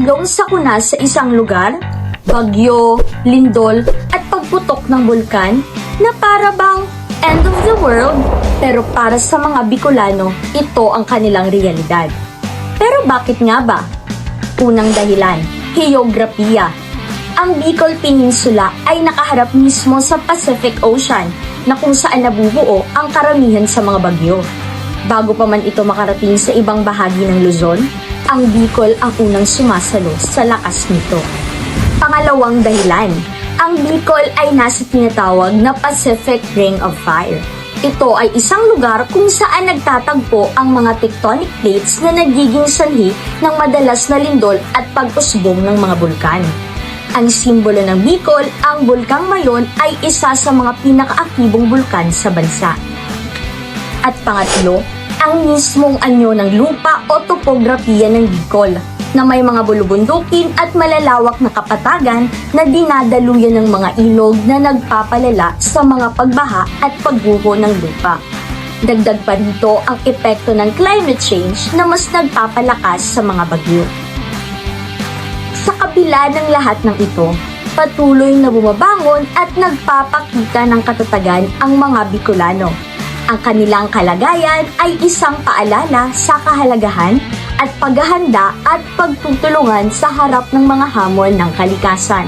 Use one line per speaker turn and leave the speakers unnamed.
biglang sakuna sa isang lugar, bagyo, lindol at pagputok ng bulkan na para bang end of the world. Pero para sa mga Bicolano, ito ang kanilang realidad. Pero bakit nga ba? Unang dahilan, heograpiya. Ang Bicol Peninsula ay nakaharap mismo sa Pacific Ocean na kung saan nabubuo ang karamihan sa mga bagyo. Bago pa man ito makarating sa ibang bahagi ng Luzon, ang Bicol ang unang sumasalo sa lakas nito. Pangalawang dahilan, ang Bicol ay nasa tinatawag na Pacific Ring of Fire. Ito ay isang lugar kung saan nagtatagpo ang mga tectonic plates na nagiging sanhi ng madalas na lindol at pag-usbong ng mga bulkan. Ang simbolo ng Bicol, ang Bulkang Mayon ay isa sa mga pinakaaktibong bulkan sa bansa. At pangatlo, ang mismong anyo ng lupa o topografiya ng Bicol na may mga bulubundukin at malalawak na kapatagan na dinadaluyan ng mga ilog na nagpapalala sa mga pagbaha at pagguho ng lupa. Dagdag pa rito ang epekto ng climate change na mas nagpapalakas sa mga bagyo. Sa kabila ng lahat ng ito, patuloy na bumabangon at nagpapakita ng katatagan ang mga Bicolano. Ang kanilang kalagayan ay isang paalala sa kahalagahan at paghahanda at pagtutulungan sa harap ng mga hamon ng kalikasan.